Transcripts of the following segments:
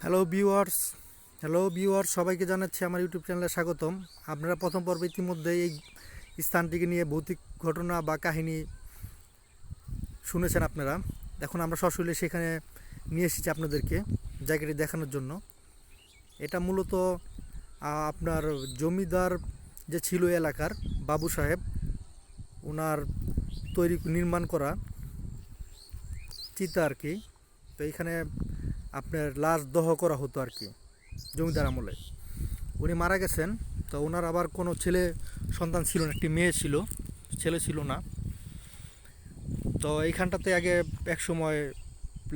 Hello viewers, সবাইকে জানাচ্ছি আমার ইউটিউব চ্যানেলে স্বাগতম। আপনারা প্রথম পর্বে ইতিমধ্যে এই স্থানটিকে নিয়ে ভৌতিক ঘটনা বা কাহিনী শুনেছেন আপনারা। এখন আমরা সরাসরি সেখানে নিয়ে এসেছি আপনাদেরকে জায়গাটি দেখানোর জন্য। এটা মূলত আপনার জমিদার যে ছিল এলাকার বাবু সাহেব, ওনার নির্মাণ করা চিতা আর কি। তো এইখানে আপনার লাশ দহ করা হতো আর কি জমিদার আমলে। উনি মারা গেছেন, তো ওনার আবার কোনো ছেলে সন্তান ছিল না, একটি মেয়ে ছিল, ছেলে ছিল না। তো এইখানটাতে আগে এক সময়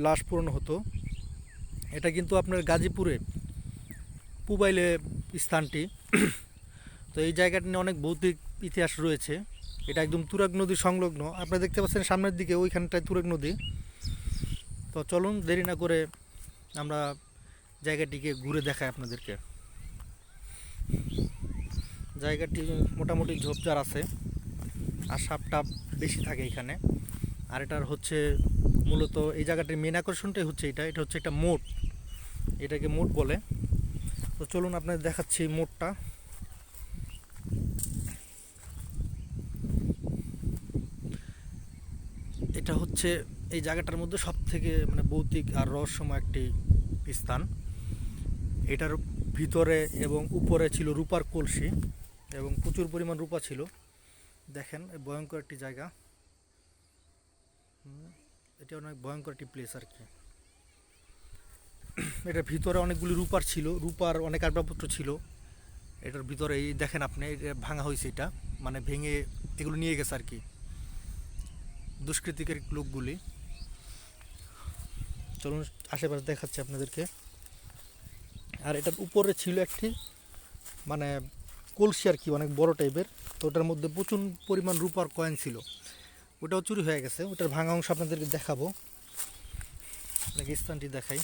লাশ পুরানো হতো। এটা কিন্তু আপনার গাজীপুরে পুবাইলে স্থানটি। তো এই জায়গাটি নিয়ে অনেক ভৌতিক ইতিহাস রয়েছে। এটা একদম তুরাগ নদীর সংলগ্ন। আপনারা দেখতে পাচ্ছেন সামনের দিকে ওইখানটায় তুরাগ নদী। তো চলুন দেরি না করে আমরা জায়গাটিকে ঘুরে দেখাই আপনাদেরকে। জায়গাটি মোটামুটি ঝোপঝাড় আছে আর সাপটাপ বেশি থাকে এখানে। আর এটার হচ্ছে মূলত এই জায়গাটির মেন আকর্ষণটাই হচ্ছে এটা হচ্ছে একটা মোট, এটাকে মোট বলে। তো চলুন আপনাদের দেখাচ্ছি মোটটা। এটা হচ্ছে এই জায়গাটার মধ্যে সব থেকে মানে ভৌতিক আর রহস্যময় একটি স্থান। এটার ভিতরে এবং উপরে ছিল রূপার কলসি এবং প্রচুর পরিমাণ রূপা ছিল। দেখেন ভয়ঙ্কর একটি জায়গা, এটা অনেক ভয়ঙ্কর একটি প্লেস আর কি। এটার ভিতরে অনেকগুলি রূপার ছিল, রূপার অনেক আসবাবপত্র ছিল এটার ভিতরে। এই দেখেন আপনি, এটা ভাঙা হয়েছে, এটা মানে ভেঙে এগুলো নিয়ে গেছে আর কি দুষ্কৃতিকের লোকগুলি। চলুন আশেপাশে দেখাচ্ছি আপনাদেরকে। আর এটার উপরে ছিল একটি মানে কলসি আর কি, অনেক বড় টাইপের। তো ওটার মধ্যে প্রচুর পরিমাণ রূপার কয়েন ছিল, ওটাও চুরি হয়ে গেছে। ওটার ভাঙা অংশ আপনাদেরকে দেখাবো, আপনাকে স্থানটি দেখাই।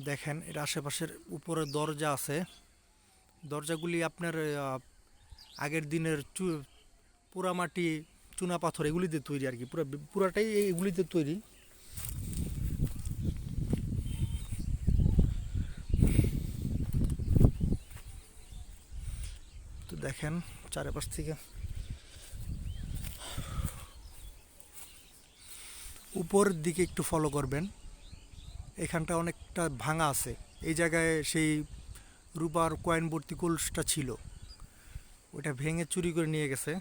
দেখেন এর আশেপাশের উপরে দরজা আছে। দরজাগুলি আপনার আগের দিনের পোড়ামাটি, চুনা পাথর এগুলি দিয়ে তৈরি আর কি, পুরাটাই এগুলি দিয়ে তৈরি। তো দেখেন চারপাশ থেকে উপরের দিকে একটু ফলো করবেন, এখানটা অনেকটা ভাঙা আছে। এই জায়গায় সেই রূপার কয়েন ভর্তি কলসটা ছিল, ওটা ভেঙে চুরি করে নিয়ে গেছে।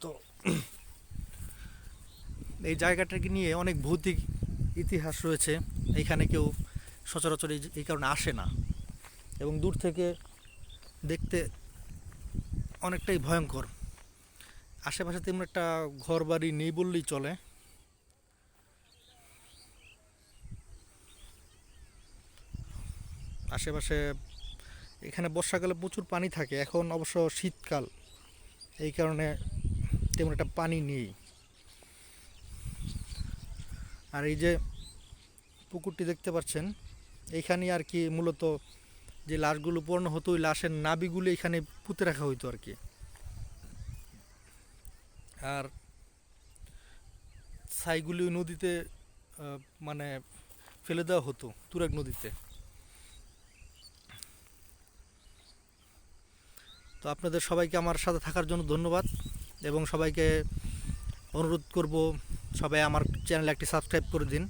তো এই জায়গাটাকে নিয়ে অনেক ভৌতিক ইতিহাস রয়েছে। এইখানে কেউ সচরাচর এই কারণে আসে না, এবং দূর থেকে দেখতে অনেকটাই ভয়ঙ্কর। আশেপাশে তেমন একটা ঘর বাড়ি নেই বললেই চলে। আশেপাশে এখানে বর্ষাকালে প্রচুর পানি থাকে, এখন অবশ্য শীতকাল, এই কারণে তেমন একটা পানি নেই। আর এই যে পুকুরটি দেখতে পাচ্ছেন, এইখানে আর কি মূলত যে লাশগুলো পূর্ণ হতো, ওই লাশের নাভিগুলো এখানে পুঁতে রাখা হইতো আর কি। আর ছাইগুলি নদীতে মানে ফেলে দেওয়া হতো, তুরাগ নদীতে। তো আপনাদের সবাইকে আমার সাথে থাকার জন্য ধন্যবাদ, এবং সবাইকে অনুরোধ করব সবাই আমার চ্যানেলে একটি সাবস্ক্রাইব করে দিন,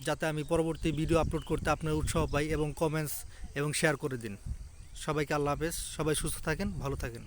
যাতে আমি পরবর্তী ভিডিও আপলোড করতে আপনার উৎসাহ পাই, এবং কমেন্টস এবং শেয়ার করে দিন। সবাইকে আল্লাহ হাফেজ, সবাই সুস্থ থাকেন, ভালো থাকেন।